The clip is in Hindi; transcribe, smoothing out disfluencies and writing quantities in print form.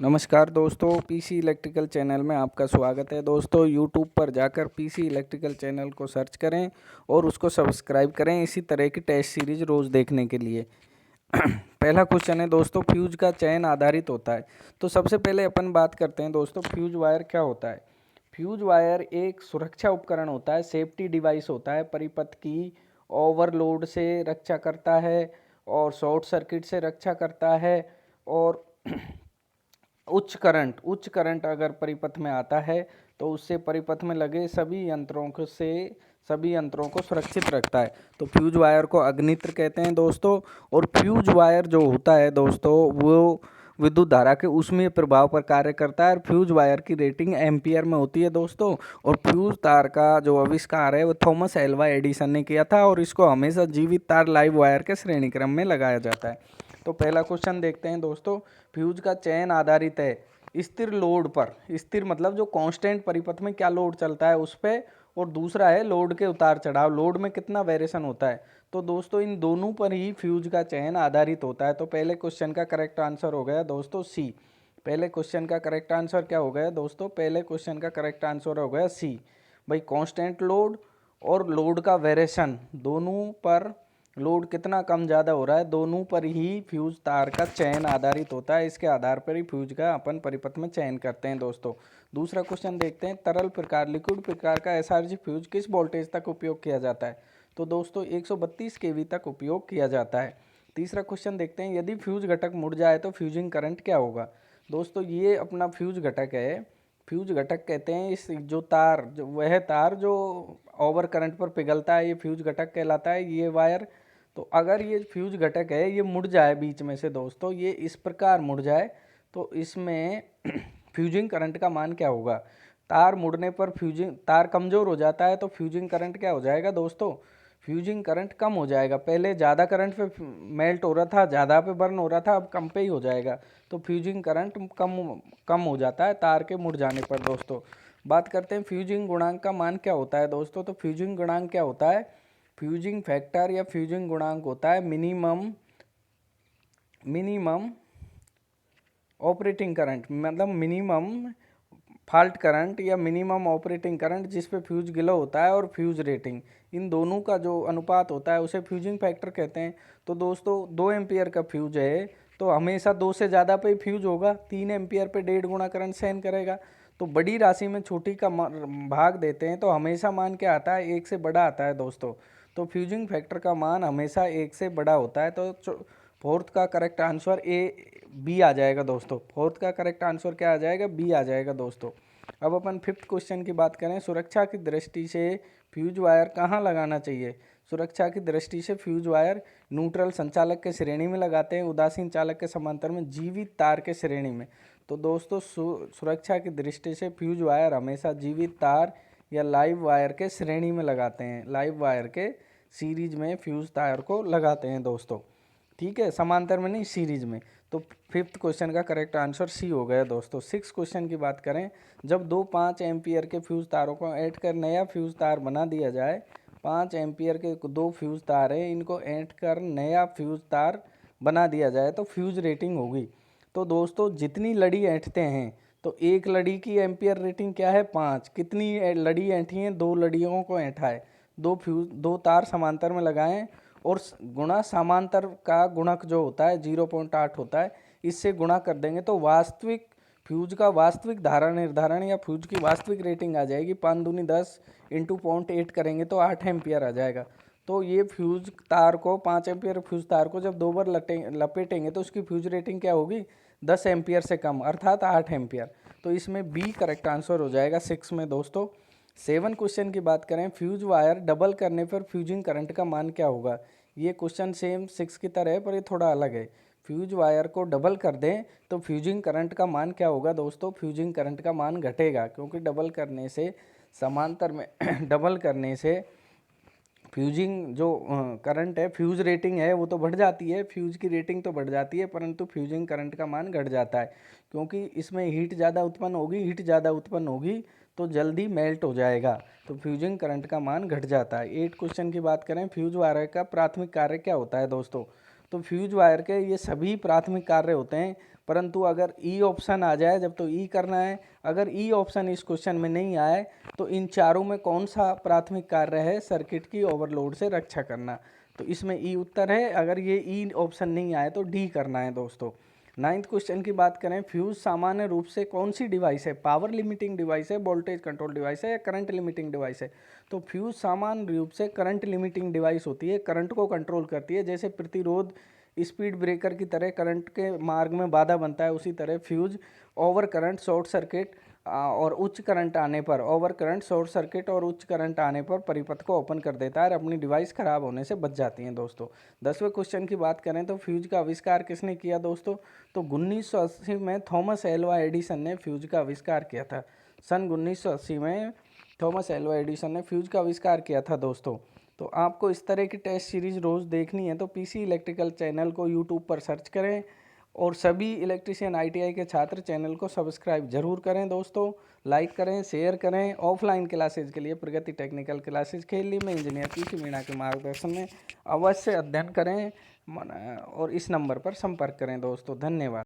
नमस्कार दोस्तों, पीसी इलेक्ट्रिकल चैनल में आपका स्वागत है। दोस्तों यूट्यूब पर जाकर पीसी इलेक्ट्रिकल चैनल को सर्च करें और उसको सब्सक्राइब करें इसी तरह की टेस्ट सीरीज रोज़ देखने के लिए। पहला क्वेश्चन है दोस्तों, फ्यूज का चयन आधारित होता है। तो सबसे पहले अपन बात करते हैं दोस्तों, फ्यूज वायर क्या होता है। फ्यूज वायर एक सुरक्षा उपकरण होता है, सेफ्टी डिवाइस होता है। परिपथ की ओवरलोड से रक्षा करता है और शॉर्ट सर्किट से रक्षा करता है और उच्च करंट अगर परिपथ में आता है तो उससे परिपथ में लगे सभी यंत्रों को सुरक्षित रखता है। तो फ्यूज वायर को अग्नित्र कहते हैं दोस्तों। और फ्यूज वायर जो होता है दोस्तों, वो विद्युत धारा के ऊष्मीय प्रभाव पर कार्य करता है और फ्यूज वायर की रेटिंग एम्पियर में होती है दोस्तों। और फ्यूज तार का जो आविष्कार है वो थॉमस एल्वा एडिसन ने किया था और इसको हमेशा जीवित तार लाइव वायर के श्रेणी क्रम में लगाया जाता है। तो पहला क्वेश्चन देखते हैं दोस्तों, फ्यूज का चयन आधारित है स्थिर लोड पर। स्थिर मतलब जो कांस्टेंट परिपथ में क्या लोड चलता है उस पे, और दूसरा है लोड के उतार चढ़ाव, लोड में कितना वेरिएशन होता है। तो दोस्तों इन दोनों पर ही फ्यूज का चयन आधारित होता है। तो पहले क्वेश्चन का करेक्ट आंसर हो गया दोस्तों सी। पहले क्वेश्चन का करेक्ट आंसर क्या हो गया दोस्तों, पहले क्वेश्चन का करेक्ट आंसर हो गया सी। भाई कांस्टेंट लोड और लोड का वेरिएशन दोनों पर, लोड कितना कम ज़्यादा हो रहा है, दोनों पर ही फ्यूज तार का चयन आधारित होता है। इसके आधार पर ही फ्यूज का अपन परिपथ में चयन करते हैं दोस्तों। दूसरा क्वेश्चन देखते हैं, तरल प्रकार लिक्विड प्रकार का एसआरजी फ्यूज किस वोल्टेज तक उपयोग किया जाता है। तो दोस्तों 132 केवी तक उपयोग किया जाता है। तीसरा क्वेश्चन देखते हैं, यदि फ्यूज घटक मुड़ जाए तो फ्यूजिंग करंट क्या होगा। दोस्तों ये अपना फ्यूज घटक है। फ्यूज घटक कहते हैं इस वह तार जो ओवर करंट पर पिघलता है, ये फ्यूज घटक कहलाता है। ये वायर, तो अगर ये फ्यूज घटक है ये मुड़ जाए बीच में से दोस्तों, ये इस प्रकार मुड़ जाए तो इसमें फ्यूजिंग करंट का मान क्या होगा। तार मुड़ने पर तार कमज़ोर हो जाता है तो फ्यूजिंग करंट क्या हो जाएगा दोस्तों, फ्यूजिंग करंट कम हो जाएगा। पहले ज़्यादा करंट पे मेल्ट हो रहा था, ज़्यादा पे बर्न हो रहा था, अब कम पे ही हो जाएगा। तो फ्यूजिंग करंट कम हो जाता है तार के मुड़ जाने पर दोस्तों। बात करते हैं फ्यूजिंग गुणांक का मान क्या होता है दोस्तों। तो फ्यूजिंग गुणांक क्या होता है, फ्यूजिंग फैक्टर या फ्यूजिंग गुणांक होता है मिनिमम ऑपरेटिंग करंट, मतलब मिनिमम फॉल्ट करंट या मिनिमम ऑपरेटिंग करंट जिस पे फ्यूज गिलो होता है, और फ्यूज रेटिंग, इन दोनों का जो अनुपात होता है उसे फ्यूजिंग फैक्टर कहते हैं। तो दोस्तों 2 एम्पियर का फ्यूज है तो हमेशा 2 से ज़्यादा पे फ्यूज होगा, 3 एम्पियर पे 1.5 गुना करंट सहन करेगा। तो बड़ी राशि में छोटी का भाग देते हैं तो हमेशा मान क्या आता है, 1 से बड़ा आता है दोस्तों। तो फ्यूजिंग फैक्टर का मान हमेशा 1 से बड़ा होता है। तो फोर्थ का करेक्ट आंसर बी आ जाएगा दोस्तों। फोर्थ का करेक्ट आंसर क्या आ जाएगा, बी आ जाएगा दोस्तों। अब अपन फिफ्थ क्वेश्चन की बात करें, सुरक्षा की दृष्टि से फ्यूज वायर कहाँ लगाना चाहिए। सुरक्षा की दृष्टि से फ्यूज वायर न्यूट्रल संचालक के श्रेणी में लगाते हैं, उदासीन चालक के समांतर में, जीवित तार के श्रेणी में। तो दोस्तों सुरक्षा की दृष्टि से फ्यूज वायर हमेशा जीवित तार या लाइव वायर के श्रेणी में लगाते हैं, लाइव वायर के सीरीज में फ्यूज तार को लगाते हैं दोस्तों। ठीक है, समांतर में नहीं, सीरीज में। तो फिफ्थ क्वेश्चन का करेक्ट आंसर सी हो गया दोस्तों। सिक्स क्वेश्चन की बात करें, जब दो 5 एम्पियर के फ्यूज तारों को ऐड कर नया फ्यूज तार बना दिया जाए, 5 एम्पियर के 2 फ्यूज तार है, इनको ऐड कर नया फ्यूज तार बना दिया जाए तो फ्यूज रेटिंग होगी। तो दोस्तों जितनी लड़ी ऐंठते हैं, तो एक लड़ी की एम्पियर रेटिंग क्या है, 5। कितनी लड़ी ऐंठी हैं, 2 लड़ियों को ऐंठा है, 2 तार समांतर में लगाएं और गुणा समांतर का गुणक जो होता है 0.8 होता है, इससे गुणा कर देंगे तो वास्तविक फ्यूज का वास्तविक धारा निर्धारण या फ्यूज की वास्तविक रेटिंग आ जाएगी। 5 दूनी 10 इंटू 0.8 करेंगे तो 8 एम्पियर आ जाएगा। तो ये फ्यूज तार को, 5 एम्पियर फ्यूज तार को जब 2 बार लपेटेंगे तो उसकी फ्यूज रेटिंग क्या होगी, 10 एम्पियर से कम, अर्थात 8 एम्पियर। तो इसमें बी करेक्ट आंसर हो जाएगा 6 में दोस्तों। 7 क्वेश्चन की बात करें, फ्यूज वायर डबल करने पर फ्यूजिंग करंट का मान क्या होगा। ये क्वेश्चन सेम 6 की तरह है पर ये थोड़ा अलग है। फ्यूज वायर को डबल कर दें तो फ्यूजिंग करंट का मान क्या होगा दोस्तों, फ्यूजिंग करंट का मान घटेगा, क्योंकि डबल करने से समांतर में डबल करने से फ्यूजिंग जो करंट है, फ्यूज रेटिंग है वो तो बढ़ जाती है, फ्यूज की रेटिंग तो बढ़ जाती है, परंतु फ्यूजिंग करंट का मान घट जाता है, क्योंकि इसमें हीट ज़्यादा उत्पन्न होगी तो जल्दी मेल्ट हो जाएगा, तो फ्यूजिंग करंट का मान घट जाता है। 8 क्वेश्चन की बात करें, फ्यूज वायर का प्राथमिक कार्य क्या होता है दोस्तों। तो फ्यूज वायर के ये सभी प्राथमिक कार्य होते हैं, परंतु अगर ई ऑप्शन आ जाए जब तो ई करना है। अगर ई ऑप्शन इस क्वेश्चन में नहीं आए तो इन चारों में कौन सा प्राथमिक कार्य है, सर्किट की ओवरलोड से रक्षा करना। तो इसमें ई उत्तर है। अगर ये ई ऑप्शन नहीं आए तो डी करना है दोस्तों। 9th क्वेश्चन की बात करें, फ्यूज सामान्य रूप से कौन सी डिवाइस है, पावर लिमिटिंग डिवाइस है, वोल्टेज कंट्रोल डिवाइस है या करंट लिमिटिंग डिवाइस है। तो फ्यूज सामान्य रूप से करंट लिमिटिंग डिवाइस होती है, करंट को कंट्रोल करती है। जैसे प्रतिरोध स्पीड ब्रेकर की तरह करंट के मार्ग में बाधा बनता है, उसी तरह fuse over current, short circuit और उच्च करंट आने पर, ओवर करंट, शॉर्ट सर्किट और उच्च करंट आने पर परिपथ को ओपन कर देता है और अपनी डिवाइस खराब होने से बच जाती हैं दोस्तों। 10वें क्वेश्चन की बात करें तो फ्यूज का आविष्कार किसने किया दोस्तों। तो 1980 में थॉमस एल्वा एडिसन ने फ्यूज का आविष्कार किया था। सन 1980 में थॉमस एल्वा एडिसन ने फ्यूज का आविष्कार किया था दोस्तों। तो आपको इस तरह की टेस्ट सीरीज रोज़ देखनी है तो पीसी इलेक्ट्रिकल चैनल को यूट्यूब पर सर्च करें और सभी इलेक्ट्रीशियन आईटीआई के छात्र चैनल को सब्सक्राइब जरूर करें दोस्तों। लाइक करें, शेयर करें। ऑफलाइन क्लासेज के लिए प्रगति टेक्निकल क्लासेज खेली में इंजीनियर पीसी मीणा के मार्गदर्शन में अवश्य अध्ययन करें और इस नंबर पर संपर्क करें दोस्तों। धन्यवाद।